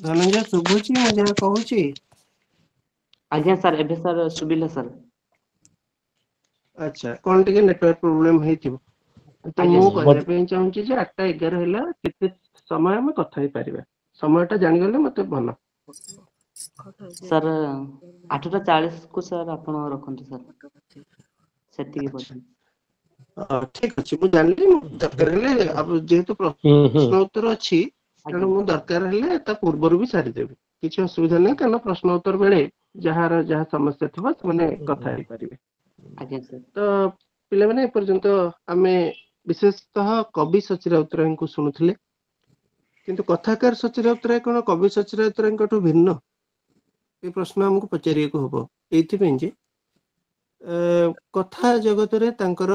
ଧନଞ୍ଜୟ ଶୁଭୁଛି ମୁଁ ଯାହା କହୁଛି? आज्ञा सर एबे सर सुबिला सर। ଆଚ୍ଛା କଣ ଟିକେ ନେଟୱାର୍କ ପ୍ରୋବ୍ଲେମ ହେଇଥିବ। ତ ଆଜ୍ଞା ମୁଁ ସାର୍ କହିବା ପାଇଁ ଚାହୁଁଛି ଯେ 8:11 ହେଲା, କେତେ ସମୟ ଆମେ କଥା ହେଇପାରିବା? ସମୟଟା ଜାଣିଗଲେ ମତେ ଭଲ। सर 8:40 को सर ଆପଣ ରଖନ୍ତୁ ସर ସେତିକି ଆଚ୍ଛା ପର୍ଯ୍ୟନ୍ତ। ଠିକ ଅଛି, ମୁଁ ଜାଣିଲି। ମୁଁ ଦରକାର ହେଲେ ଯେହେତୁ ପ୍ରଶ୍ନ ଉତ୍ତର ଅଛି, ତେଣୁ ଆଜ୍ଞା ମୁଁ ଦରକାର ହେଲେ ତା ପୂର୍ବରୁ ବି ସାରିଦେବି, କିଛି ଅସୁବିଧା ନାହିଁ। କାରଣ ପ୍ରଶ୍ନ ଉତ୍ତର ବେଳେ ଯାହାର ଯାହା ସମସ୍ୟା ଥିବ ସେମାନେ କଥା ହେଇପାରିବେ। ଆଜ୍ଞା ସାର୍। ତ ପିଲାମାନେ ଏପର୍ଯ୍ୟନ୍ତ ଆମେ ବିଶେଷତଃ କବି ସଚୀ ରାଉତରାୟଙ୍କୁ ଶୁଣୁଥିଲେ, କିନ୍ତୁ କଥାକାର ସଚୀ ରାଉତରାୟ କଣ କବି ସଚୀ ରାଉତରାୟଙ୍କଠୁ ଭିନ୍ନ? ଏ ପ୍ରଶ୍ନ ଆମକୁ ପଚାରିବାକୁ ହବ। ଏଇଥିପାଇଁ ଯେ କଥା ଜଗତରେ ତାଙ୍କର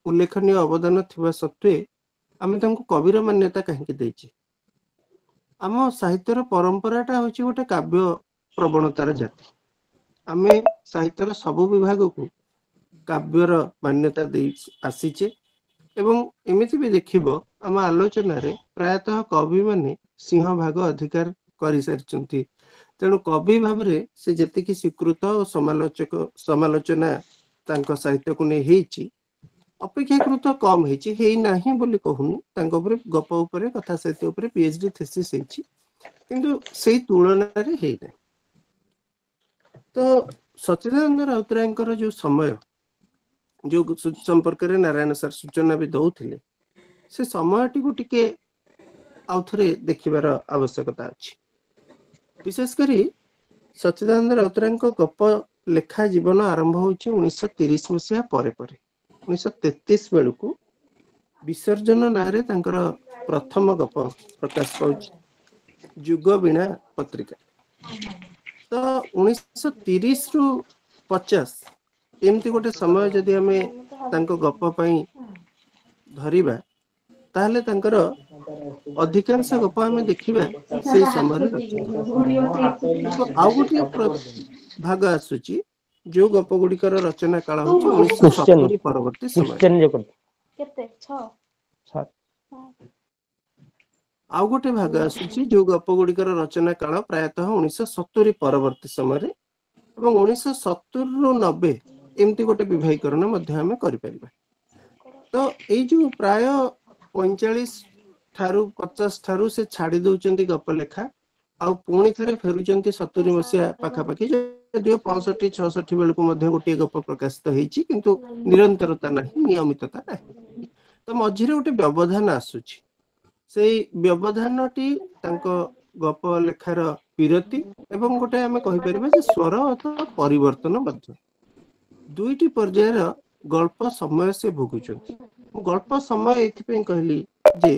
ଉଲ୍ଲେଖନୀୟ ଅବଦାନ ଥିବା ସତ୍ତ୍ୱେ ଆମେ ତାଙ୍କୁ କବିର ମାନ୍ୟତା କାହିଁକି ଦେଇଛେ? ଆମ ସାହିତ୍ୟର ପରମ୍ପରାଟା ହଉଛି ଗୋଟେ କାବ୍ୟ ପ୍ରବଣତାର ଜାତି। ଆମେ ସାହିତ୍ୟର ସବୁ ବିଭାଗକୁ କାବ୍ୟର ମାନ୍ୟତା ଦେଇ ଆସିଛେ, ଏବଂ ଏମିତି ବି ଦେଖିବ ଆମ ଆଲୋଚନାରେ ପ୍ରାୟତଃ କବି ମାନେ ସିଂହ ଭାଗ ଅଧିକାର କରିସାରିଛନ୍ତି। ତେଣୁ କବି ଭାବରେ ସେ ଯେତିକି ସ୍ୱୀକୃତ ଓ ସମାଲୋଚନା ତାଙ୍କ ସାହିତ୍ୟକୁ ନେଇ ହେଇଛି, ଅପେକ୍ଷାକୃତ କମ ହେଇଛି। ହେଇନାହିଁ ବୋଲି କହୁନି, ତାଙ୍କ ଉପରେ ଗପ ଉପରେ କଥା ସାହିତ୍ୟ ଉପରେ PhD ଥେସିସ୍ ହେଇଛି, କିନ୍ତୁ ସେଇ ତୁଳନାରେ ହେଇନାହିଁ। ତ ସଚ୍ଚିଦାନନ୍ଦ ରାଉତରାୟଙ୍କର ଯୋଉ ସମୟ, ଯୋଉ ସମ୍ପର୍କରେ ନାରାୟଣ ସାର୍ ସୂଚନା ବି ଦଉଥିଲେ, ସେ ସମୟଟିକୁ ଟିକେ ଆଉଥରେ ଦେଖିବାର ଆବଶ୍ୟକତା ଅଛି। ବିଶେଷ କରି ସଚ୍ଚିଦାନନ୍ଦ ରାଉତରାୟଙ୍କ ଗପ ଲେଖା ଜୀବନ ଆରମ୍ଭ ହଉଛି 1930 ମସିହା ପରେ ପରେ। 1933 ବେଳକୁ ବିସର୍ଜନ ନାଁରେ ତାଙ୍କର ପ୍ରଥମ ଗପ ପ୍ରକାଶ ପାଉଛି ଯୁଗ ବୀଣା ପତ୍ରିକା। ତ 1930 ରୁ 50 ଏମିତି ଗୋଟେ ସମୟ ଯଦି ଆମେ ତାଙ୍କ ଗପ ପାଇଁ ଧରିବା, ତାହେଲେ ତାଙ୍କର ଅଧିକାଂଶ ଗପ ଆମେ ଦେଖିବା ସେଇ ସମୟରେ ରଚିତ। କିନ୍ତୁ ଆଉ ଗୋଟିଏ ଭାଗ ଆସୁଛି ଯୋଉ ଗପ ଗୁଡିକର ରଚନା କାଳ ହଉଛି 1970 ପରବର୍ତ୍ତୀ ସମୟ। ଆଉ ଗୋଟେ ଭାଗ ଆସୁଛି ଯୋଉ ଗପ ଗୁଡିକର ରଚନା କାଳ ପ୍ରାୟତଃ 1970 ପରବର୍ତ୍ତୀ ସମୟରେ, ଏବଂ 1970 ରୁ 90 ଏମିତି ଗୋଟେ ବିଭାଗୀକରଣ ମଧ୍ୟ ଆମେ କରିପାରିବା। ତ ଏଇ ଯୋଉ ପ୍ରାୟ 45 ଠାରୁ 50 ଠାରୁ ସେ ଛାଡି ଦଉଛନ୍ତି ଗପ ଲେଖା, ଆଉ ପୁଣି ଥରେ ଫେରୁଛନ୍ତି 70 ମସିହା ପାଖାପାଖି, ଯଦିଓ 65-66 ବେଳକୁ ମଧ୍ୟ ଗୋଟିଏ ଗପ ପ୍ରକାଶିତ ହେଇଛି, କିନ୍ତୁ ନିରନ୍ତରତା ନାହିଁ, ନିୟମିତତା ନାହିଁ। ତ ମଝିରେ ଗୋଟେ ବ୍ୟବଧାନ ଆସୁଛି। ସେଇ ବ୍ୟବଧାନଟି ତାଙ୍କ ଗପ ଲେଖାର ବିରତି, ଏବଂ ଗୋଟେ ଆମେ କହିପାରିବା ଯେ ସ୍ୱର ଅଥବା ପରିବର୍ତ୍ତନ ମଧ୍ୟ। ଦୁଇଟି ପର୍ଯ୍ୟାୟର ଗଳ୍ପ ସମୟ ସେ ଭୋଗୁଛନ୍ତି। ମୁଁ ଗଳ୍ପ ସମୟ ଏଇଥିପାଇଁ କହିଲି ଯେ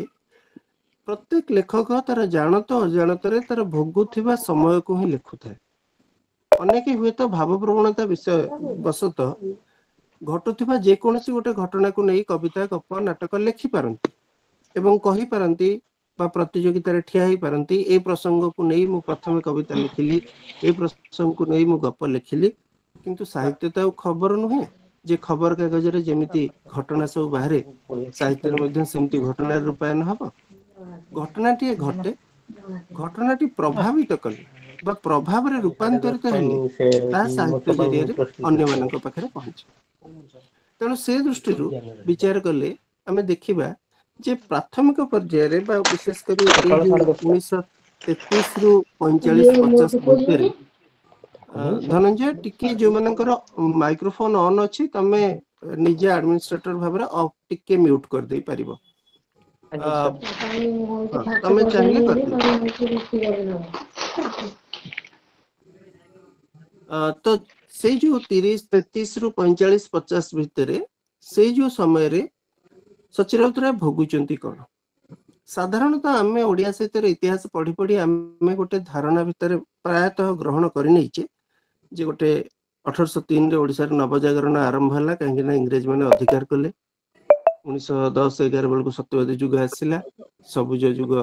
ପ୍ରତ୍ୟେକ ଲେଖକ ତାର ଜାଣତ ଅଜାଣତରେ ତାର ଭୋଗୁଥିବା ସମୟକୁ ହିଁ ଲେଖୁଥାଏ। ଅନେକ ହୁଏତ ଭାବପ୍ରବଣତା ବିଷୟ ବଶତଃ ଘଟୁଥିବା ଯେକୌଣସି ଗୋଟେ ଘଟଣାକୁ ନେଇ କବିତା, ଗପ, ନାଟକ ଲେଖିପାରନ୍ତି ଏବଂ କହିପାରନ୍ତି ବା ପ୍ରତିଯୋଗିତାରେ ଠିଆ ହେଇପାରନ୍ତି, ଏ ପ୍ରସଙ୍ଗକୁ ନେଇ ମୁଁ ପ୍ରଥମେ କବିତା ଲେଖିଲି, ଏ ପ୍ରସଙ୍ଗକୁ ନେଇ ମୁଁ ଗପ ଲେଖିଲି। କିନ୍ତୁ ସାହିତ୍ୟ ତ ଆଉ ଖବର ନୁହେଁ ଯେ ଖବର କାଗଜରେ ଯେମିତି ଘଟଣା ସବୁ ବାହାରେ, ସାହିତ୍ୟରେ ମଧ୍ୟ ସେମିତି ଘଟଣାର ରୂପାୟନ ହବ। ଘଟଣାଟିଏ ଘଟେ, ଘଟଣାଟି ପ୍ରଭାବିତ କଲେ ବା ପ୍ରଭାବରେ ରୂପାନ୍ତରିତ ହେଲେ ତାହା ସାହିତ୍ୟ ଜରିଆରେ ଅନ୍ୟମାନଙ୍କ ପାଖରେ ପହଞ୍ଚେ। ତେଣୁ ସେ ଦୃଷ୍ଟିରୁ ବିଚାର କଲେ ଆମେ ଦେଖିବା ଯେ ପ୍ରାଥମିକ ପର୍ଯ୍ୟାୟରେ ବା ବିଶେଷ କରି ଏଇ ଯୋଉ 1933 ରୁ 45-50 ଭିତରେ, ଧନଞ୍ଜୟ ଟିକେ ଯୋଉମାନଙ୍କର ମାଇକ୍ରୋଫୋନ ଅନ୍ ଅଛି, ତମେ ନିଜେ ଆଡମିନିଷ୍ଟ୍ରେଟର ଭାବରେ ଟିକେ ମ୍ୟୁଟ କରିଦେଇ ପାରିବ। ଆଜ୍ଞା ସାର୍। ତମେ ଚାହିଁଲେ କରିଦେଇପାରିବ। ତ ସେଇ ଯୋଉ 33 ରୁ 45-50 ଭିତରେ, ସେଇ ଯୋଉ ସମୟରେ ସଚ୍ଚି ରାଉତରାୟ ଭୋଗୁଛନ୍ତି କଣ? ସାଧାରଣତଃ ଆମେ ଓଡିଆ ସାହିତ୍ୟର ଇତିହାସ ପଢି ପଢି ଆମେ ଗୋଟେ ଧାରଣା ଭିତରେ ପ୍ରାୟତଃ ଗ୍ରହଣ କରିନେଇଛେ ଯେ ଗୋଟେ 1803ରେ ଓଡିଶାର ନବଜାଗରଣ ଆରମ୍ଭ ହେଲା, କାହିଁକି ନା ଇଂରେଜ ମାନେ ଅଧିକାର କଲେ। 1910-11 ବେଳକୁ ସତ୍ୟବାଦୀ ଯୁଗ ଆସିଲା, ସବୁଜ ଯୁଗ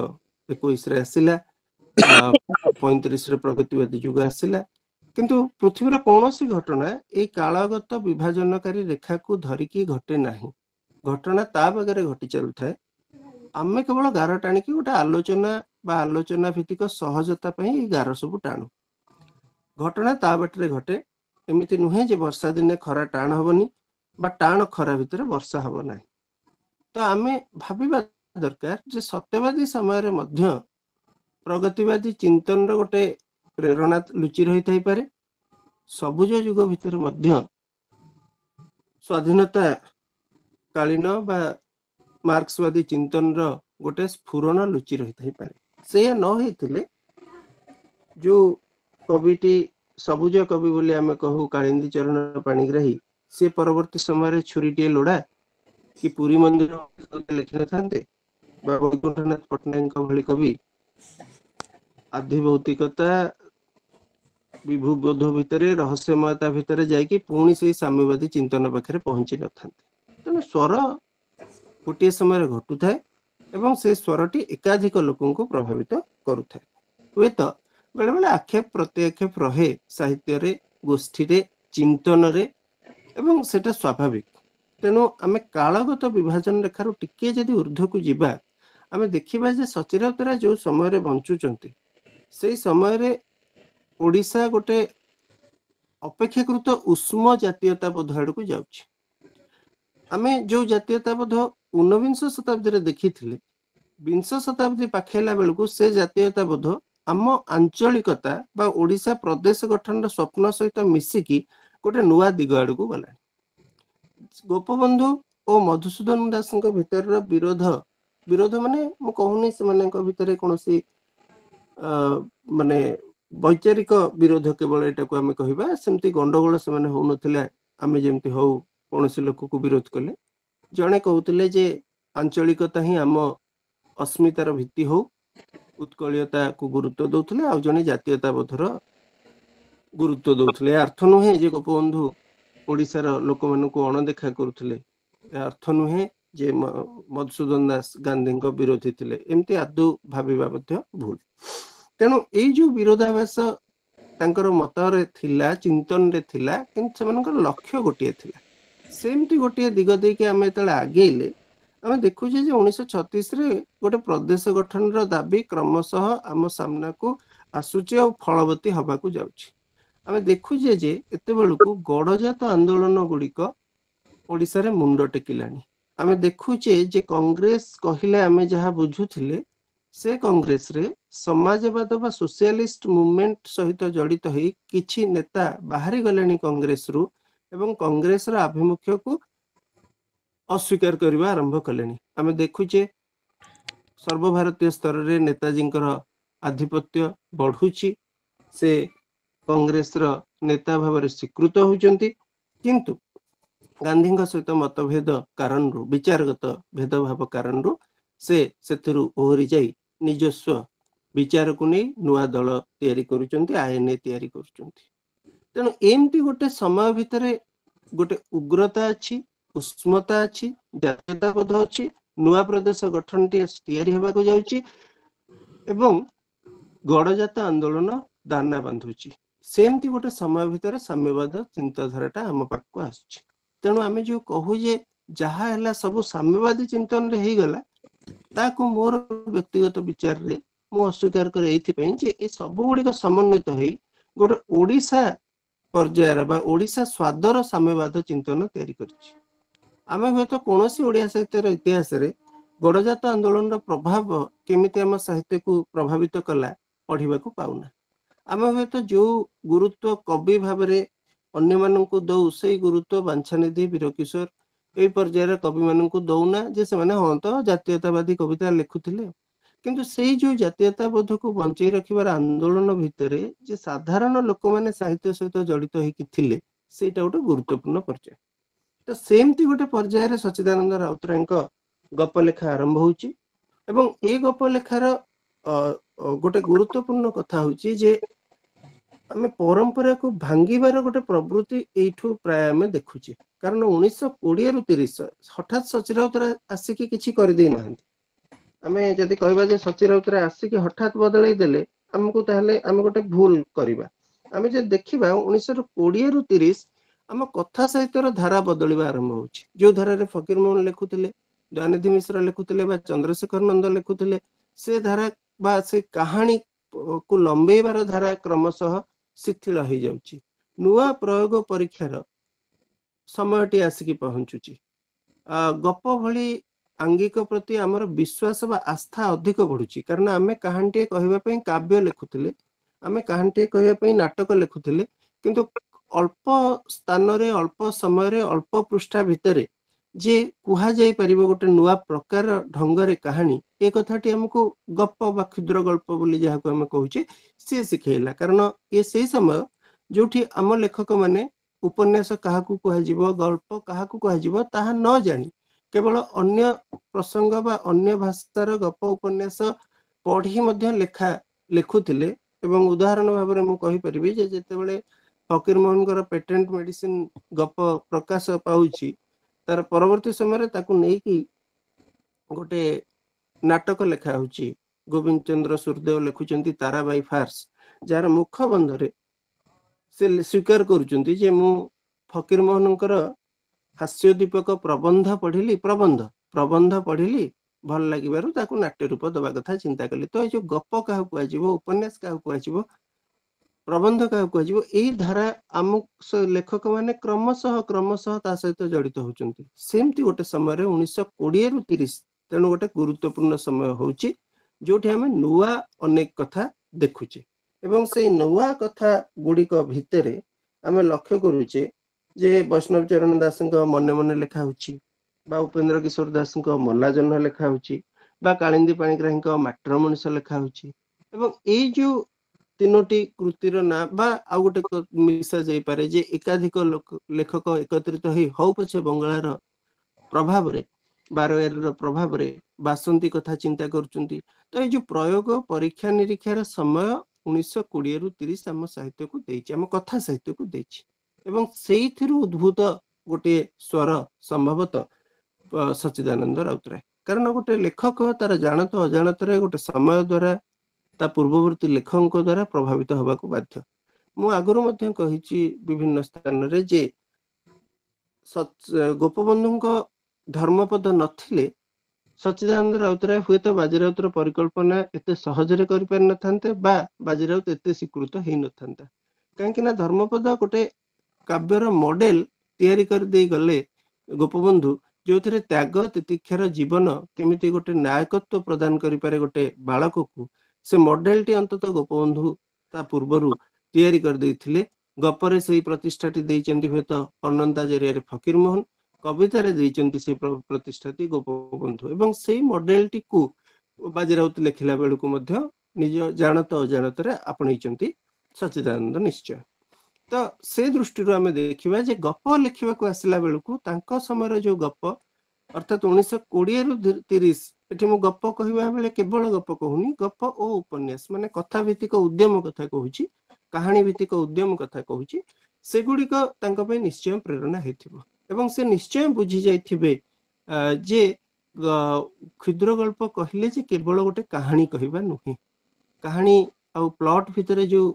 21ରେ ଆସିଲା, 35ରେ ପ୍ରଗତିବାଦୀ ଯୁଗ ଆସିଲା। କିନ୍ତୁ ପୃଥିବୀର କୌଣସି ଘଟଣା ଏଇ କାଳଗତ ବିଭାଜନକାରୀ ରେଖାକୁ ଧରିକି ଘଟେ ନାହିଁ। ଘଟଣା ତା ବାଗରେ ଘଟି ଚାଲୁଥାଏ। ଆମେ କେବଳ ଗାର ଟାଣିକି ଗୋଟେ ଆଲୋଚନା बा आलोचना भित्तिक सहजता गार सब टाणु घटना ता बाटे घटे एमती नुहे जे वर्षा दिने खरा टाण हबनी बा टाण खरा भितर वर्षा हब ना तो आमे भाबिबा दरकार जे सत्यवादी समय रे मध्य प्रगतिवादी चिंतन रो गोटे प्रेरणा लुचि रही थाई पारे सबुज युग भितर मध्य स्वाधीनता कालीन बा मार्क्सवादी चिंतन रो गोटे स्फुरण लुचि रही थाई पारे से न होइतिले जो कविटी सबुज कवि बोली आमे कहू कालिंदी चरण पाणिग्राही से परवर्ती समय छुरीटे लोड़ा कि पुरी मंदिर लिखि न थांते बा वैकुंठनाथ पट्टनायक भली कवि आधिभौतिकता विभुबोध भितर रहस्यमयता भितर जाइए पुणी से साम्यवादी चिंतन पाखे पहुंची न था तेणु स्वर गोटे समय घटू थाए एवं से स्वरटी एकाधिक लोकों को प्रभावित करुଥାଏ हुए तो बेले बेले आक्षेप प्रत्याक्षेप रहे साहित्य रे गोष्ठी रे चिंतन रे एवं सेटा स्वाभाविक तेणु आमे कालगत विभाजन रेखार टिके जदि ऊर्ध्व को जीवा आमे देखिबा जे सचिराउतरा जो समय रे बंचुचंती से समय रे ओडिशा गोटे अपेक्षाकृत उष्म जातीयताबोध आड़ को जाउछि आमे जो जातीयताबोध ऊनविंश शताब्दी देखी विंश शताब्दी पाखेला बेलू से जातीयताबोध आम आंचलिकता बा ओडिशा प्रदेश गठन स्वप्न सहित मिसिकी गोटे नुआ दिग आड़ को गला गोपबंधु और मधुसूदन दास भितर विरोध विरोध माने मु कहूनी से माने भितर कौन माने वैचारिक विरोध केवल एटा को आमे कहिबा सेमती गंडगोल से माने हो नथिला आमे जेमती हो कोनोसी लोक को विरोध कले जणे कहउतले जे आंचलिकता ही आम अस्मितार भित्ति हो उत्कलियता को गुरुत्व दउथले आ जणे जातीयता बोधर गुरुत्व दउथले अर्थ नुहे जे गोपबंधु ओडिशार लोक मानकु अणदेखा करुथले अर्थ नुहे जे मधुसूदन दास गांधी विरोधी थिले एमती आदौ भाबिबा मध्य भूल तेणु एई जो विरोधाभास तांकर मतरे थिला चिंतन रे थिला किंतु सेमानकर लक्ष्य गोटिए थिला सेमती गोटिए दिग देके आमे तळे आगेले आमे देखुछे जे 1936 रे गोटे प्रदेश गठन रो दाबी क्रमशः आम सामना को आसुचे और फलवती हवा को जाउछि आमे देखुछे जे एते बेलकु गडजात आंदोलन गुड़िक ओडिसा रे मुंड टेकिलानी आमे देखुछे जे कांग्रेस कहिले आमे जहा बुझुथिले से कांग्रेस रे समाजवाद बा सोशलिस्ट मूवमेंट सहित जड़ित होई किछि नेता बाहरी गलेनी कांग्रेस रु एवं कांग्रेस रा आभिमुख्य को अस्वीकार करबा आरंभ कलेनी आमे देखुछे सर्वभारतीय स्तर रे नेताजींकर आधिपत्य बढ़ुची से कांग्रेस रा नेता भाव स्वीकृत होउचंती किंतु गांधी सहित मतभेद कारण रु विचारगत भेदभाव कारण रु से सेथुरु ओहरी जाई निजस्व विचार को नहीं नुआ दल तैयारी करुचंती आईएनए तैयारी करुचंती तेणु एमती गोटे समय भितर गोटे उग्रता अच्छी उष्मता अच्छी जातीयताबोध अच्छी नुआ प्रदेश गठन तैयारी होगा को जाउची एवं गडजात आंदोलन दाना बांधुची सेमती गोटे समय भितर साम्यवाद चिंताधाराटा आम पाखक आसुची तेणु आमे जो कहू जे जहा है सब साम्यवादी चिंतन रे ही गला ताकू मोर व्यक्तिगत विचार रे मु अस्वीकार करे एथि जे ए सब गुड़िक समन्वित होई गोटे ओडिशा पर्यायर बा ओडिशा स्वादर साम्यवाद चिंतन तैयारी करछि आमे हयतो कोनोसी ओडिया साहित्यर इतिहास रे गडजात आंदोलन प्रभाव केमिति आम साहित्य को प्रभावित कला पढ़िबा को पाउना आमे हयतो जो गुरुत्व कवि भाव रे अन्य माननकु दउ सेई गुरुत्व बांछानिधि वीरकिशोर ए पर्यायर कवि माननकु दउना जे से माने हन तो जातीयतावादी कविता लिखुथिले किंतु सेई जो जातीयताबोध को बंचई रखिबार आंदोलन भितरे जे साधारण लोक माने साहित्य सहित जड़ित होइकि थिले सेटा गोटे गुरुत्वपूर्ण पर्याय तो सेमती गोटे पर्यायर सच्चिदानंद राउतरायक गप लेखा आरंभ होउची एवं ए गप लेखार गोटे गुरुत्वपूर्ण कथा होउची जे आमे परंपरा को भांगिबार गोटे प्रवृत्ति एठू प्राय आमे देखुची कारण 1920 रु 30 हठात सचिराउतरा आसिकी किछि कर दे नाहंती आमे जदि कहबा जे सचिराउतरा आसिकी हठात बदलै देले हमको ताहले आमे गोटे भूल करबा आमे जे देखिबा 1920 रु 30 आम कथा साहित्यर धारा बदलिबा आरंभ होउची जो धारा रे फकीर मोहन लिखुथिले दयानिधि मिश्र लिखुथिले बा चंद्रशेखर नंद लिखुथिले से धारा बा से कहानी को लंबेबार धारा क्रमशः शिथिल हो जाउची नुआ प्रयोग परीक्षार समयटी आसिकी पहुंचुची गप भली आंगिक प्रति आमर विश्वास बा आस्था अधिक बढ़ुची कारण आमे कहानीटे कहबा पई काव्य लिखुथिले आमे कहानीटे कहबा पई नाटक लिखुथिले किंतु अल्प स्थान रे अल्प समय रे अल्प पृष्ठा भितरे जे कुहा जाई परिबो गोटे नुआ प्रकार ढंगरे कहानी ए कथाटी हमको गप बा क्षुद्र गल्प बोली जाहाको हम कहूचे से सिखेला कारण ये से समय जोठी आम लेखक माने उपन्यास काहाकू कुहा जीवो गल्प काहाकू कुहा जीवो ताहा न जानी केवल अन्य प्रसंग बा अन्य भाषार गप उपन्यास पढ़ी मध्य लेखा लिखुथिले एवं उदाहरण भाव में कहि परिबी जे जेतेबेले फकीर मोहन पेटेंट मेडिसिन गप प्रकाश पाउची तार परवर्ती समय ताकू नहीं कि गोटे नाटक लेखा होची गोविंद चंद्र सूरदेव लिखुचंती ताराबाई फार्स जार मुख बंधरे से स्वीकार करुचंती जे मु फकीर मोहनकर हास्य दीपक प्रबंध पढ़िली प्रबंध पढ़िली भल लगिबारु ताकू नाट्य रूप दबा कथा चिंता कली तो जो गप काहू कुआजिबो उपन्यास काहू कुआजिबो प्रबंध काहू कुआजिबो एई धारा आमुक लेखक माने क्रमशः ता सहित जड़ित होचंती सेमती गोटे समय रे 1920 रु 30 तेणु गोटे गुरुत्वपूर्ण समय होची जोठी हमें नुआ अनेक कथा देखुचे एवं से नुआ कथा गुड़िक भितरे आमे लक्ष्य करूचे जे वैष्णव चरण दास मने मने लिखा होची बा उपेंद्र किशोर दास मल्ला जन्म लिखा होची बा कालिंदी पाणिग्राही माटर मनुष्य लिखा होची एवं एई जो तीनोटी कृतिर ना बा आ गोटे मिशा जाई पारे जे एकाधिक लेखक एकत्रित होई हौ पछे बंगलार प्रभाव रे 12 प्रभाव रे बासंती कथा चिंता करचुंती तो ये जो प्रयोग परीक्षा निरीक्षार समय 1920 रु 30 आम साहित्य को देछि आम कथा साहित्य को देछि एवं सेइथिरु उद्भूत गोटे स्वर संभवतः सच्चिदानंद राउतराय कारण गोटे लेखक तार जानत अजाणत गोटे समय द्वारा ता पूर्ववर्ती लेखक द्वारा प्रभावित होबाक बाध्य मु आगुरु मध्य कहिछि विभिन्न स्थान रे जे गोपबंधु धर्मपद नथिले सच्चिदानंद राउतराय हुए तो बाजीराउतर परिकल्पना एते सहजरे करि पार नथान्ते बा बाजीराउत एते स्वीकृत हेइ नथान्ता काहेकि ना धर्मपद गोटे काव्यर मॉडल तैयारी कर दे गले गोपबंधु जो थे त्याग तितिक्षार जीवन केमिति गोटे नायकत्व प्रदान करि पारे गोटे बालक को से मॉडल टी अंतत गोपबंधु ता पूर्वरु तैयारी कर देथिले गपरे सेही प्रतिष्ठाटी देइचंती हेत अनंता जरिया रे फकीर मोहन कविता रे देइचंती से प्रतिष्ठाटी गोपबंधु एवं सेही मॉडल टी को बाजीराउत लेखिला बेलकु मध्य निज जानत अजाणत रे आपणैचंती सच्चिदानंद निश्चय तो से दृष्टि आम देखा जे गप लिखा आसला बेलू तांको समय जो गप अर्थात 1920 रु 30 एठी मु गप कहवा बेले केवल गप कहूनी गप ओ उपन्यास माने कथा भित्तिक उद्यम कथा कहूची कहानी भित्तिक उद्यम कथा कहूची सेगुड़िक तांको पे निश्चय प्रेरणा हेथिबो एवं से निश्चय बुझी जाइथिबे जे क्षुद्र गल्प कहले जे केवल गोटे कहानी कहवा नुहे कहानी आ प्लॉट भितरे जो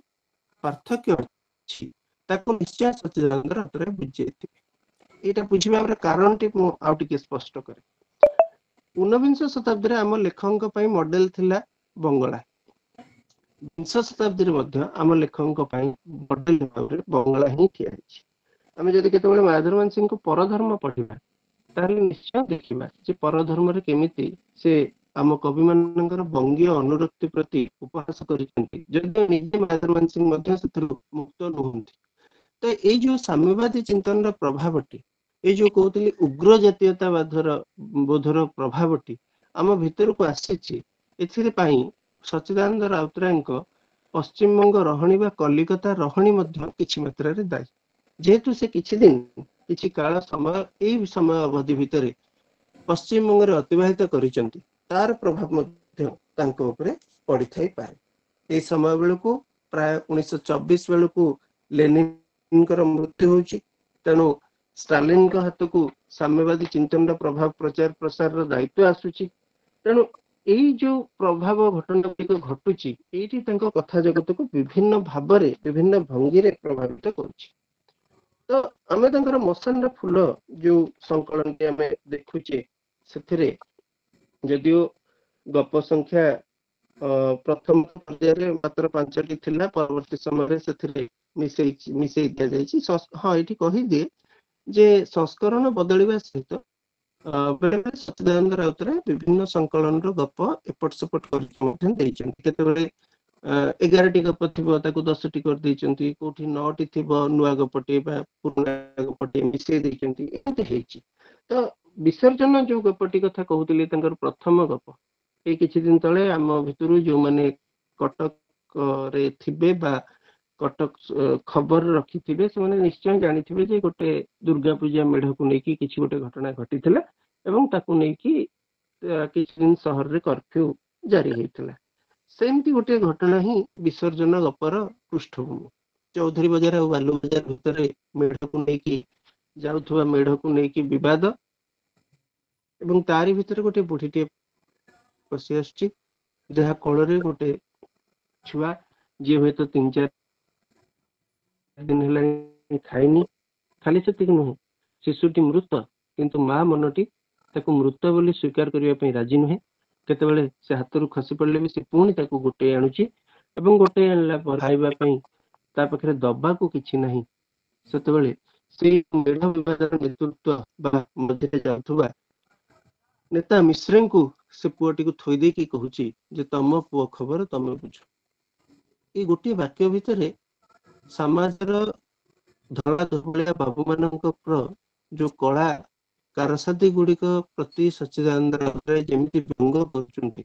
पार्थक्य अछि ताको निश्चय सच्चिदानंद राउतराय बुझेथिबे एटा बुझिबार कारण टी मु आउ टिके स्पष्ट करे 19 शताब्दी रे आम लेखक पई मॉडल थिला बंगला 20 शताब्दी रे मध्य आम लेखक पई मॉडल भाबरे बंगला ही थिया अछि आमे जदि केतेबेले माधवमान सिंह को परधर्म पढिबा ताले निश्चय देखिबा जे परधर्म रे केमिति से आम कवि मानकर बंगीय अनुरक्ति प्रति उपहास करिसेंती जदि निजे माधवमान सिंह मध्य सेथुर मुक्त नहुंती तो ये जो साम्यवादी चिंतन प्रभावटी ये जो कहते उग्र जातीयतावादर बोधर प्रभावटी आम भितर को आसी सच्चिदानंद राउतराय पश्चिम बंग रहणी बा कलिकता रहणी किछि मात्रा रे दायी जेहेतु से किछि दिन किछि काल समय यही समय अवधि भितर पश्चिम बंग रे अतिबाहित करिसेंती तार प्रभाव मध्य तांको उपरे पड़ी थाई पारे ए समय बेलू प्राय 1924 बेलू लेनिन मृत्यु होची तेणु स्टालिन हाथ को साम्यवादी चिंतन प्रभाव प्रचार प्रसार दायित्व आसुची तेणु यही जो प्रभाव घटना घटुची एठी तांको कथा जगत को विभिन्न भाव रे विभिन्न भंगी रे प्रभावित करुची तो आमे तांकर मसान फूल जो संकलन के आमे देखुचे सेथिरे जदियो गप संख्या प्रथम पर्याय मात्र 5टी थिला परवर्ती समय से मिसई दिया जाइछि। हाँ ये कही दिए जे संस्करण बदलिबा सहित बेले बेले सच्चिदानंद राउतराय विभिन्न संकलन गप एपट सेपट करते 11टी गप थी 10टी कर देइचंती कोठी 9टी थी नुआ गपटे पुराना गपटे मिसई देइचंती तो विसर्जन जो गपटी कथा कहूली प्रथम गप ये किछि दिन तले आम भितरु जो माने कटक रे थिबे बा कटक खबर रखी थे से निश्चय जानी जे गोटे दुर्गा पूजा मेढ़ को लेकिन किसी गोटे घटना घटी एवं ताकू लेकिन किसी दिन सहर रे कर्फ्यू जारी होता सेमती गोटे घटना ही विसर्जन गपर पृष्ठभूमि चौधरी बजार और बालू बजार भितर मेढ़ को लेकिन जाऊथुवा मेढ़ को लेकिन विवाद एवं तारी भितर गोटे बुढ़ीटे पशि आसची जहा कोଳରେ गोटे छुआ जी हुए तो 3-4 दिन है खाइनी खाली से नुह शिशुटी मृत किंतु माँ मनटी ताको मृत बोली स्वीकार करने राजी नुहे केतबेले से हाथ रू खसी पड़े भी से पुणी ताको गोटे आणुची एवं गोटे आणला खाइबा पई ता पाखरे दबा को किछि नाही सेतबेले से मेढ़ विवादर नेतृत्व बा मध्य जाउथुबा नेता मिश्र को से पुआटी को थोई दे की कहूची जे तम पुओ खबर तमे बुझ ये गोटे वाक्य भितर समाजर धड़ा धुबलिया बाबू मानक जो कला कारसादी गुड़िक प्रति सच्चिदानंद राउतराय जमिति व्यंग कर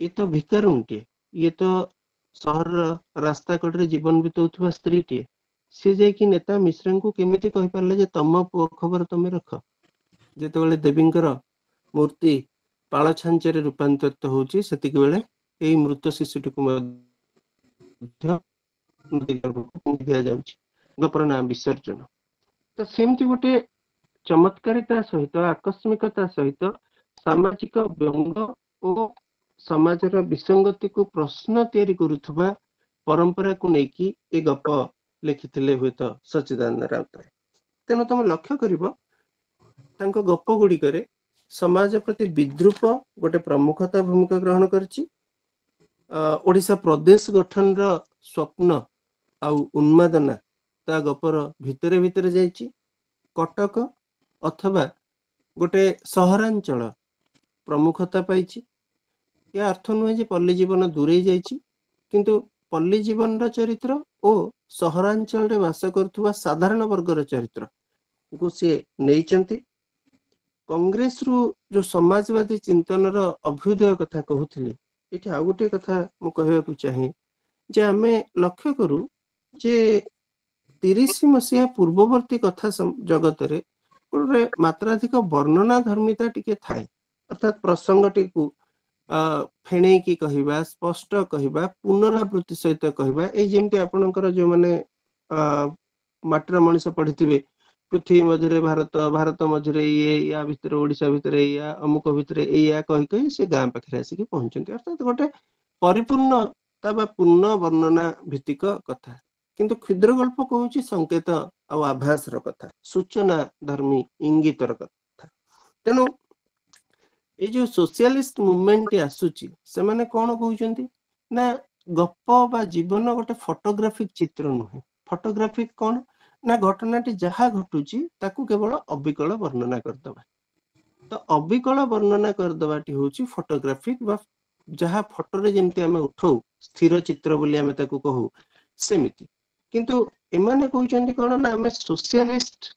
ये तो भिकारुंटे ये तो सहर रास्ता कड़े जीवन बिताउथुवा स्त्रीटे सी जाकि नेता मिश्र को केमिति कहि पारले जे तम पुओ खबर तमे रख जेतेबेले देवींकर मूर्ति पाଳ ଛାଞ୍ଚରେ रूपांतरित होउची सेतिक बेले एई मृत शिशुटी को दिया जाउची गपर नाम विसर्जन तो सेमती गोटे चमत्कारिता सहित आकस्मिकता सहित सामाजिक व्यंग और समाजर विसंगति को प्रश्न तैयारी करुथुबा परंपरा को लेकिन ए गप लिखिथिले हुए तो सच्चिदानंद राउतराय तेणु तुम लक्ष्य करिवो तांको गप गुड़िकरे समाज प्रति विद्रूप गोटे प्रमुखता भूमिका ग्रहण करछि ओडिशा प्रदेश गठन रो स्वप्न आउ उन्मादना ता गपर भितरे भितरे जाइछि कटक अथवा गोटे सहरांचल प्रमुखता पाइछि या अर्थ नुहे जे पल्ली जीवन दूरे जाइछि किंतु पल्ली जीवन रो चरित्र और सहरांचल रे वास करथुवा साधारण वर्गर चरित्र को से नैचंती कांग्रेस रु जो समाजवादी चिंतन रो अभ्युदय कथा कहूथिले एठी आ गोटे कथा मु कहबा को चाहे जे आमे लक्ष्य करू जे 30 मसीहा पूर्ववर्ती कथा जगत रे गोटे मात्राधिक वर्णना धर्मिता टिके थाए अर्थात प्रसंगटी को फेणे की कहबा स्पष्ट कहबा पुनरावृत्ति सहित कहबा ए जेमते आपनकर जो माने माटर मनुष्य पढ़िथिबे पृथ्वी मझे भारत भारत मझे ये या भितर ओडिशा भितर या अमुक भितर या कही कही से गाँ पाखे आसिक पहुंचती अर्थात गोटे परिपूर्णता पूर्ण वर्णना भित्तिक कथा किंतु क्षुद्र गल्प कहूँ संकेत आभास कथा सूचना धर्मी इंगितर कथा तेणु ये जो सोशलिस्ट मूवमेंट आसूची से माने कौन कहते ना गप बा जीवन गोटे फोटोग्राफिक चित्र नुहे फोटोग्राफिक कौन ना घटनाटी जहाँ घटुची ताकू केवल अविकल वर्णना करदबा तो अविकल वर्णना करदबाटी होची फोटोग्राफिक बा जहाँ फोटो रे जेमती आमे उठाऊ स्थिर चित्र बोली आमे ताकू कहू सेमिति किंतु एमाने कहउचंती कोन ना आमे सोशलिस्ट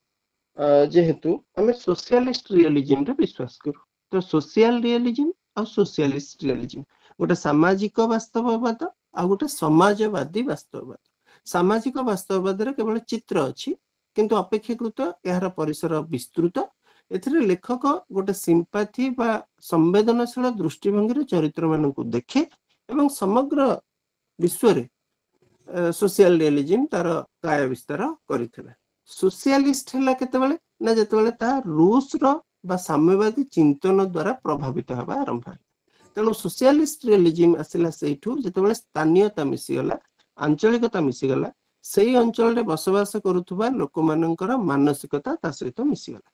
जेहेतु आमे सोशलिस्ट रियलिज्म रे विश्वास करू तो सोशल रियलिज्म और सोशलिस्ट रियलिज्म गोटे सामाजिक वास्तववाद आ गोटे समाजवादी वास्तववाद सामाजिक वास्तववाद रे केवल चित्र अछि किंतु अपेक्षाकृत यार परिसर विस्तृत एथिरे लेखक गोटे सिंपैथी बा संवेदनशील दृष्टिभंगी रे चरित्र मानकु देखे एवं समग्र विश्व रे सोशल रियलिज्म तार काय विस्तार करिथिला सोशलिस्ट हला केतेबेले ना जेतेबेले ता रूस रो बा साम्यवादी चिंतन द्वारा प्रभावित हबा आरंभ तेणु सोशलिस्ट रियलिज्म आसिला सेठू जेतेबेले स्थानीयता मिसिगला आंचलिकता मिसिगला सेई अंचल रे बसवास करुथुबा लोक मानकर मानसिकता ता सहित मिसिगला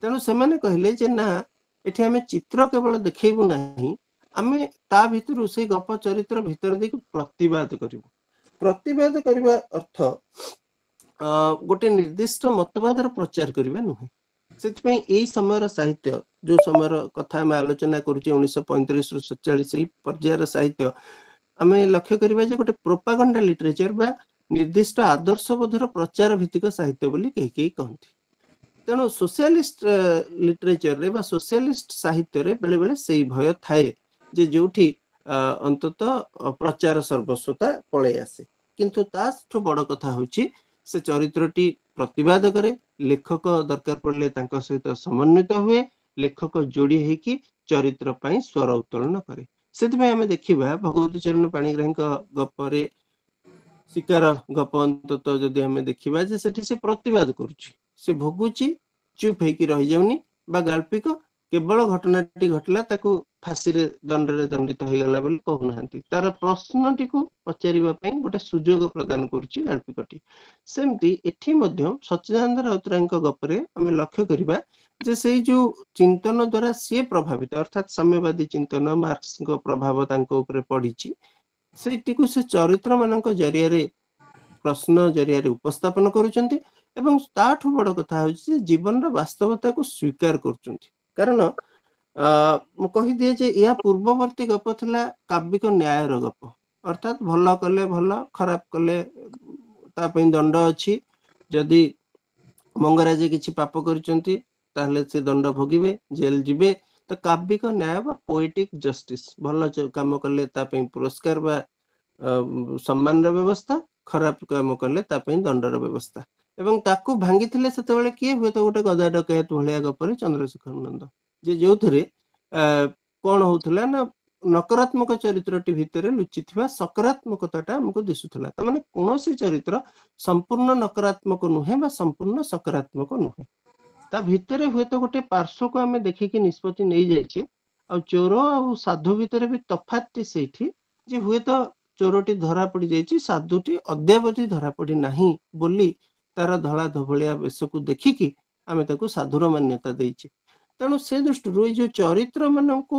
तेणु सेमाने कहले जे ना एठी हमें चित्र केवल देखैबु नाही आमे ता भितरु से गप चरित्र भितर देखि प्रतिवाद करिवु। प्रतिवाद करबा अर्थ गोटे निर्दिष्ट मतवादर प्रचार करबा नुहे। ସେଥିପାଇଁ ଏଇ ସମୟର ସାହିତ୍ୟ ଯୋଉ ସମୟର କଥା ଆମେ ଆଲୋଚନା କରୁଛେ 1935 ରୁ 47 ଏଇ ପର୍ଯ୍ୟାୟର ସାହିତ୍ୟ ଆମେ ଲକ୍ଷ୍ୟ କରିବା ଯେ ଗୋଟେ ପ୍ରୋପାଗାଣ୍ଡା ଲିଟରେଚର ବା ନିର୍ଦ୍ଦିଷ୍ଟ ଆଦର୍ଶବୋଧର ପ୍ରଚାର ଭିତ୍ତିକ ସାହିତ୍ୟ ବୋଲି କେହି କହନ୍ତି। ତେଣୁ ସୋସିଆଲିଷ୍ଟ ଲିଟରେଚରରେ ବା ସୋସିଆଲିଷ୍ଟ ସାହିତ୍ୟରେ ବେଳେ ବେଳେ ସେଇ ଭୟ ଥାଏ ଯେ ଯୋଉଠି ଅନ୍ତତଃ ପ୍ରଚାର ସର୍ବସ୍ୱତା ପଳେଇ ଆସେ। କିନ୍ତୁ ତାଠୁ ବଡ କଥା ହଉଛି ସେ ଚରିତ୍ରଟି ପ୍ରତିବାଦ କରେ, लेखक दरकार पड़े तांको सहित समन्वित हुए, लेखक जोड़ी हेकी चरित्र पई स्वर उत्तोलन करे। सेति आमे देखिबा भगवती चरण पाणिग्राही गपरे शिकार गप अंतत जदि आमे देखिबा जे सेठी से प्रतिवाद करूची, से भोगुची, चुप हेकी रहि जाउनी बा गाल्पिक केवल घटनाटी घटला ताकू फांसी रे दंडरे दंडित हो गला बोली कहूनांती। तार प्रश्नटी को पचारिबा पई गोटे सुजोग प्रदान करूची गाल्पिकटी। सेमती एठी मध्य सच्चिदानंद राउतरायଙ୍କ गपरे आमे लक्ष्य करिबा जे सेई जो चिंतन द्वारा से प्रभावित अर्थात साम्यवादी चिंतन मार्क्स को प्रभाव तांको ऊपर पड़ीची, सेठी को से चरित्र मानक जरिया प्रश्न जरिया उपस्थापन करुचंती एवं ताठू बड़ कथा होची जीवन वास्तवता को स्वीकार करुचंती। कारण मु कहि दिए जे या पूर्ववर्ती गप थिला काव्यिक न्यायर गप, अर्थात भल कले भल खराब कले ता पई दंड अछि। जदि मंगराजे किछि पाप करिसंती ताहले से दंड भोगिबे, जेल जिबे। तो काव्यिक न्याय बा पोएटिक जस्टिस, भल काम कले ता पई पुरस्कार बा सम्मान व्यवस्था, खराब काम कले ता पई दंडर व्यवस्था। एवं ताकू भांगी सेते बेले किए हुए तो गोटे गदा डकैत भलिया गपरे चंद्रशेखर नंद जे जो थरे कौन होउथला ना नकारात्मक चरित्रटी भितर लुचि सकारात्मकता हमको दिसुथला। त माने कोनोसी चरित्र संपूर्ण नकारात्मक नुहे बा संपूर्ण सकारात्मक नुहे, ता भितर हुए तो गोटे पार्श्व को आमे देखिके निष्पत्ति नै जायछि। आ चोर आ साधु भितर भी तफातटी सेठी जे हुए तो चोरटी धरा पड़ी जायछि, साधुटी अद्यावधि धरा पड़ी नाही बोली तार धड़ा धबलिया बेश को देखिकी आमे ताको साधुर मान्यता देइछि। तेणु से दृष्टि जो चरित्र मानक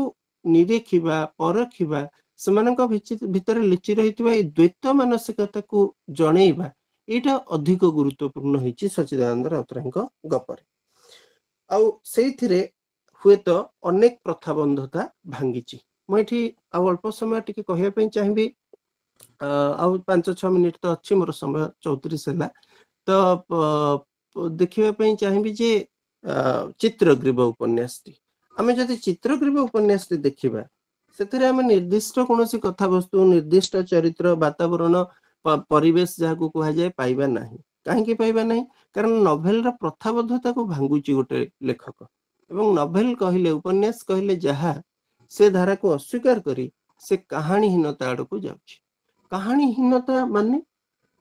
निरेखिबा परखिबा सेमानक भितर लुचि रहितबा ए द्वैत मानसिकता को जणैबा एटा अधिक गुरुत्वपूर्ण होइछि सच्चिदानंद राउतरायଙ୍କ गपरे। आउ सेइथिरे हुए तो अनेक प्रथाबंधता भांगिछि। मु एठी आ अल्प समय टिके कहिया पई चाहिबी, आउ 5-6 मिनिट तो अछि, मोर समय 34 हैला। तो देखिबा पई चाहिबी जे चित्रग्रीव उपन्यासटी आमे जदि चित्रग्रीव उपन्यासटी देखिबा सेतरे आमे निर्दिष्ट कोनोसी कथा वस्तु निर्दिष्ट चरित्र वातावरण परिवेश जाको कहा जाय पाइबा नाही। काहे कि पाइबा नाही? कारण नोवेल रा प्रथाबद्धता को भांगुची गोटे लेखक, एवं नोवेल कहिले उपन्यास कहिले जहा से धारा को अस्वीकार करी से कहानीहीनता आड़ को जाउची। कहानीहीनता माने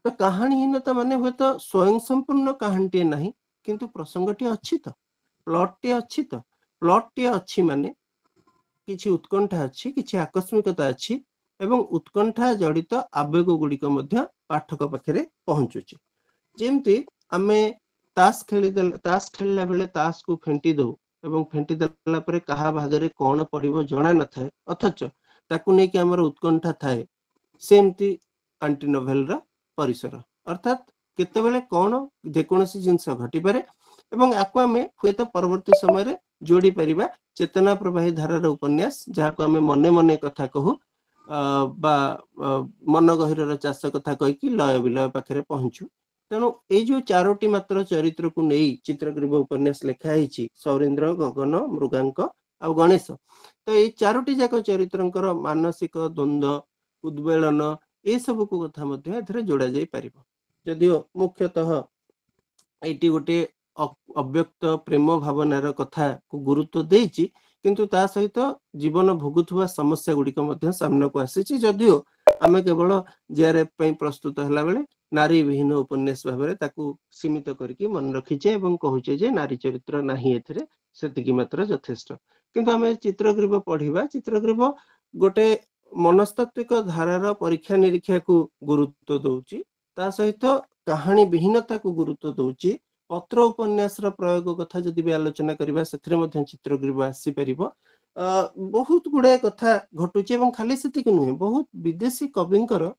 तो कहानीहीनता माने हुए तो स्वयं संपूर्ण कहानीटी नाही, किंतु प्रसंगटी अच्छी तो प्लॉटटी अच्छी तो प्लॉटटी अच्छी माने किछि उत्कंठा अच्छी, किछि आकस्मिकता अच्छी एवं उत्कंठा जड़ित आवेग गुड़िक मध्य पाठक पाखरे पहुंचुची। जेमती आमे तास खेलिला बेले तास को फेंटी दो एवं फेंटी देला परे कहा भागरे कोन पड़िबो जणा न थाए, अथच ताकू नै कि हमर उत्कंठा थाए। सेमती आंटी नोवेल रा परिसर, अर्थात केतेबेले कोन जेकोनसी जिंस घटी पारे एवं आको आमे हुए तो परवर्ती समय रे जोड़ी परिबा चेतना प्रवाही धारार उपन्यास जहाको आमे मने मने कथा कहू बा मन गहिरर चाष कथा कहि कि लय विलय पाखरे पहुंचू। तेणु एई जो चारोटी मात्र चरित्र को नै चित्रग्रीव उपन्यास लेखा हिची, सौरेंद्र, गगन, मृगांक आ गणेश, तो एई चारोटी जाक चरित्रंकर मानसिक द्वंद्व उद्वेलन ए सब को कथा मध्य एथरे जोड़ा जाई परिबो। जदिओ मुख्यतः एटी गोटे अव्यक्त प्रेम भावनार कथा को गुरुत्व देइछि, किंतु ता सहित जीवन भोगुथुवा समस्या गुड़िक मध्य सामना को आसीछि। जदिओ आमे केवल जेआरएफ पई प्रस्तुत हला बेले नारी विहीन उपन्यास भाबरे ताकू सीमित करके मन रखिछे एवं कहूचे जे नारी चरित्र नाही एथरे, सेतिकी मात्र यथेष्ट। किंतु आमे चित्रग्रीव पढ़िबा, चित्रग्रीव गोटे मनस्तात्विक धारार परीक्षा निरीक्षा को गुरुत्व दउची, ता सहित कहानी विहीनता को गुरुत्व दउची। पत्र उपन्यास प्रयोग कथा जदि भी आलोचना करिबा सेथरे मध्य चित्रग्रीव आसी परिबो। बहुत गुड़ाए कथा घटुची एवं खाली सेतिक नुहे बहुत विदेशी कविंकर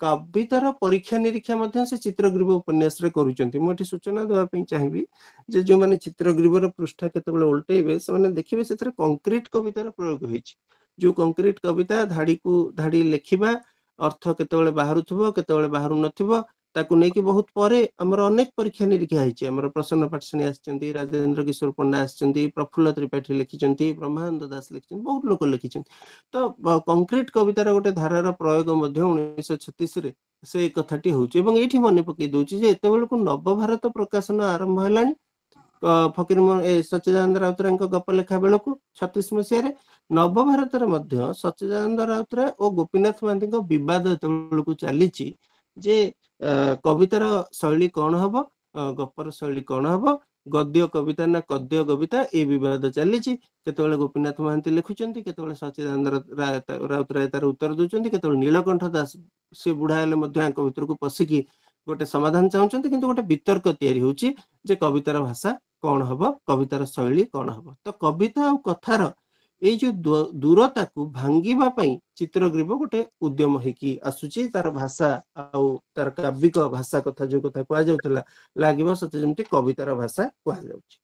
कवितार परीक्षा निरीक्षा मध्य से चित्रग्रीव उपन्यास रे करूचंती मु एठी सूचना देवा पई चाहिबी जे जो माने चित्रग्रीवर पृष्ठा केतेबेले उल्टेइबे से माने देखिबे सेतरे कंक्रीट कवितार प्रयोग होईची जो कंक्रीट कविता धाड़ी को धाड़ी लेखिबा अर्थ केतेबेले बाहरुथबो केतेबेले बाहरु नथिबो ताकू नेकी बहुत परे हमर अनेक परीक्षा निरीक्षा होईची हमर प्रसन्न पाठशाणी आछंती राजेंद्र किशोर पंडा आछंती प्रफुल्ल त्रिपाठी लिखिचंती ब्रह्मानंद दास लिखिचंती बहुत लोक लिखिचंती तो कंक्रीट कवितार गोटे धारार प्रयोग मध्य 1936 रे से कथाटी होउची एवं एठी मने पकई दोची जे एतेबेले को नवभारत प्रकाशन आरंभ हलानी फकीर सच्चिदानंद राउतराय गप लेखा बेलू 36 मसीह नवभारत सच्चिदानंद राउतराय और गोपीनाथ महांती बद को चली जे कवितार शैली कौन हम गपर शैली कौन हम गद्य कविता ना गद्य कविता ये बद चली केतबेले गोपीनाथ महांती लिखुचंती केतबेले सच्चिदानंद राउतराय तार उत्तर दूसरी केतबेले नीलकंठ दास से बुढ़ा हेले भीतर को पशिकी गोटे समाधान चाहते किंतु गोटे वितर्क तैयारी होची जे कवितार भाषा कौन हम कवितार शैली कौन हम तो कविता और कथार ये जो दूरता को भांगिबा पई चित्रग्रीव गोटे उद्यम हेकी आसुची तार भाषा आउ तार काव्यिक भाषा कथा जो कथा कह जाउतला लागिबो सते जेमति कवितार भाषा कह जाउची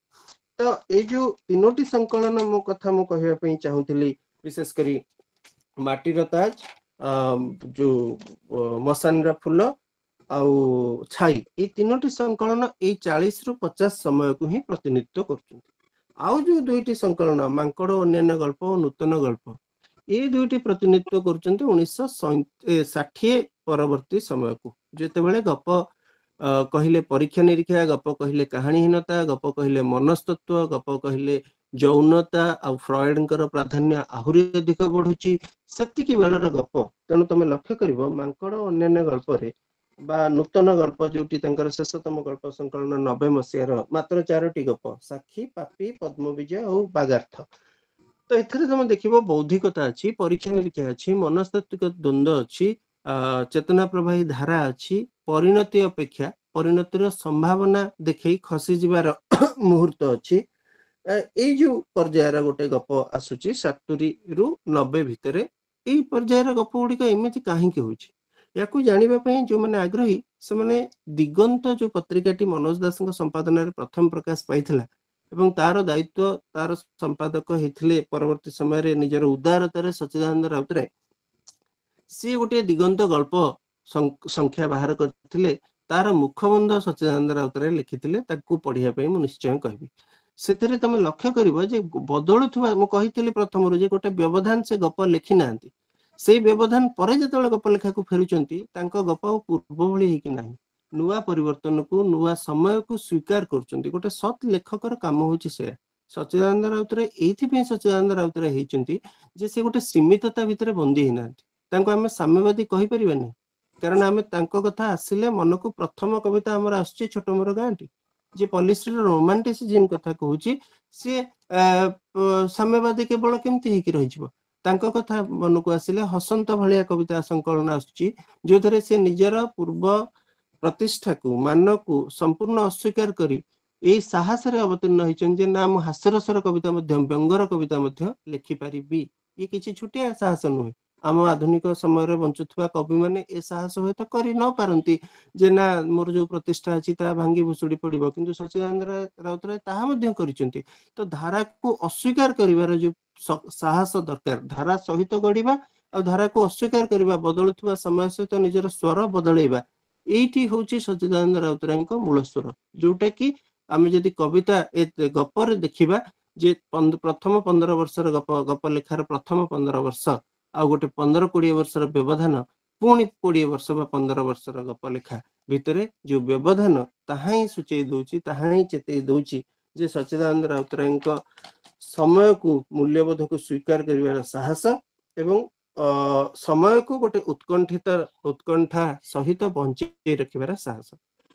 तो ये जो तीनोटी संकलन मो कथा मो कहबा पई चाहूतली विशेष करी माटीर ताज जो मसानरा फूल आउ छाई ये तीनोटी संकलन ये 40 रु 50 समय को ही प्रतिनिधित्व करछन आउ जो दुईटी संकलन मांकड़ अन्य गल्प और नूतन गल्प ये दुईटी प्रतिनिधित्व करछन 1960 परवर्ती समय को जेतेबेले गप कहले परीक्षा निरीक्षा गप कहले कहानीहीनता गप कहले मनस्तत्व गप कहले यौनता आ फ्रॉयडंकर प्राधान्य आहुरी अधिक बढ़ुची सेतिकी बेलर गप तेणु तुम लक्ष्य करिवो मांकड़ अन्य गल्प रे बा नूतन गल्प जोटी तंकर शेषतम गल्प संकलन 90 मसीहार मात्र 4टी गप साक्षी पापी पद्मविजय और बागार्थ तो एथरे तुम देखिबो बौद्धिकता अछि परीक्षा निरीक्षा अछि मनस्तात्विक द्वंद्व अछि चेतना प्रवाही धारा अछि परिणति अपेक्षा परिणतिर संभावना देखै खसी जिबार मुहूर्त अछि এই जो पर्यायर गोटे गप आसुची 70 रु 90 भितरे এই पर्यायर गप गुड़िक एमती कहीं होची याकू जानिबा पई जो माने आग्रही से माने दिगंत जो पत्रिकाटी मनोज दास संपादन प्रथम प्रकाश पाइथिला एवं तार दायित्व तार संपादक हेथिले परवर्ती समय रे निजर उदारतार सच्चिदानंद राउतराय सी गोटे दिगंत गल्प संख्या बाहर करथिले तार मुखबंध सच्चिदानंद राउतराय लिखिथिले ताकू पढ़िया पई मु निश्चय कहबी सेतरे तमे लक्ष्य करिवो जे बदलुथुवा मु कहिथिले प्रथम रो जे गोटे व्यवधान से गप लिखि नांती से व्यवधान परे जतबेले गप लेखा को फेरुचंती तांको गप पूर्व भली हेकि नाही नुआ परिवर्तन को नुआ समय को स्वीकार करचंती गोटे सत लेखकर काम होची से सच्चिदानंद राउतराय एथि पे सच्चिदानंद राउतराय हेचंती जे से गोटे सीमितता भितरे बंदी हे नांती तांको हमें साम्यवादी कहि परिबानी कारण हमें तांको कथा आसिले मन को प्रथम कविता हमर आछी छोट मोर गांटी जे पॉलिसी रोमांटिसिज्म कथा कहूची से साम्यवादी केवल केमती हेकि रहिजिवो तांको कथा मन को आसिले हसंत भलिया कविता संकलन आछी जो थरे से निजर पूर्व प्रतिष्ठा को मान को संपूर्ण अस्वीकार करी ए साहस रे अवतीर्ण होइछन जे ना मु हास्यरसर कविता मध्य व्यंगर कविता मध्य लिखि पारिबी ये किछि छुटिया साहस नुहे आम आधुनिक समय रे बंचुथुवा कवि माने ए साहस होय त करि न पारंती जे ना मोर जो प्रतिष्ठा अछि ता भांगी भुसुडी पड़िबो किंतु सच्चिदानंद राउतराय ताहा मध्य करिसंती तो धारा को अस्वीकार करिवार जो साहस दरकार धारा सहित गढ़िबा आ धारा को अस्वीकार करिबा बदलुथुवा समय सहित निजर स्वर बदलैबा एठी होची सच्चिदानंद राउतराय मूल स्वर जोटा कि आमे जदि कविता गपर देखिबा जे प्रथम 15 वर्षर गप लेखार प्रथम 15 वर्ष आ गोटे 15-20 वर्षर व्यवधान पुणी 20 वर्ष बा 15 वर्षर गप लेखा भितरे जो व्यवधान ताहा ही सूचई दउची ताहा ही चेतई दउची जे सच्चिदानंद राउतराय समय को मूल्यबोध को स्वीकार करिवार साहस एवं समय को गोटे उत्कंठा सहित बंचे रखिबार साहस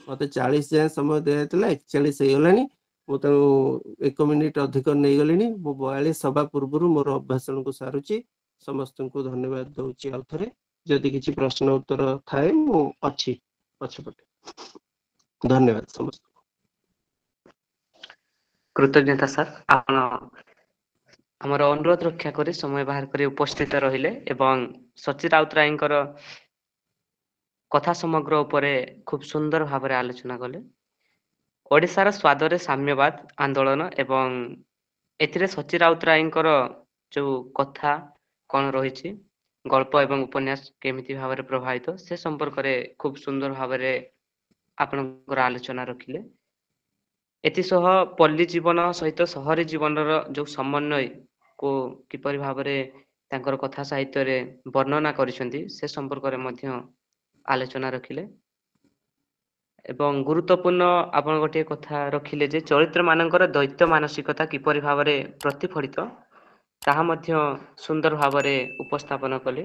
मते 40 जाय समय देयतला 41 हे गलानी मु त 1 मिनिट अधिक नै गलिनी मु 42 सभा पूर्व मोर अभ्यासन को सारुची समस्त को धन्यवाद दउची आउथरे जदि किछि प्रश्न उत्तर थाए मु अछि पछपटे धन्यवाद समस्त कृतज्ञता सर आपण ଆମର ଅନୁରୋଧ ରକ୍ଷା କରି ସମୟ ବାହାର କରି ଉପସ୍ଥିତ ରହିଲେ ଏବଂ ସଚି ରାଉତରାୟଙ୍କର କଥା ସମଗ୍ର ଉପରେ ଖୁବ ସୁନ୍ଦର ଭାବରେ ଆଲୋଚନା କଲେ। ଓଡ଼ିଶାର ସ୍ୱାଦରେ ସାମ୍ୟବାଦ ଆନ୍ଦୋଳନ ଏବଂ ଏଥିରେ ସଚି ରାଉତରାୟଙ୍କର ଯୋଉ କଥା କଣ ରହିଛି, ଗଳ୍ପ ଏବଂ ଉପନ୍ୟାସ କେମିତି ଭାବରେ ପ୍ରଭାବିତ, ସେ ସମ୍ପର୍କରେ ଖୁବ ସୁନ୍ଦର ଭାବରେ ଆପଣଙ୍କର ଆଲୋଚନା ରଖିଲେ। ଏଥିସହ ପଲ୍ଲୀ ଜୀବନ ସହିତ ସହରୀ ଜୀବନର ଯୋଉ ସମନ୍ୱୟ କୁ କିପରି ଭାବରେ ତାଙ୍କର କଥା ସାହିତ୍ୟରେ ବର୍ଣ୍ଣନା କରିଛନ୍ତି ସେ ସମ୍ପର୍କରେ ମଧ୍ୟ ଆଲୋଚନା ରଖିଲେ। ଏବଂ ଗୁରୁତ୍ୱପୂର୍ଣ୍ଣ ଆପଣ ଗୋଟିଏ କଥା ରଖିଲେ ଯେ ଚରିତ୍ର ମାନଙ୍କର ଦ୍ୱୈତ ମାନସିକତା କିପରି ଭାବରେ ପ୍ରତିଫଳିତ ତାହା ମଧ୍ୟ ସୁନ୍ଦର ଭାବରେ ଉପସ୍ଥାପନ କଲେ।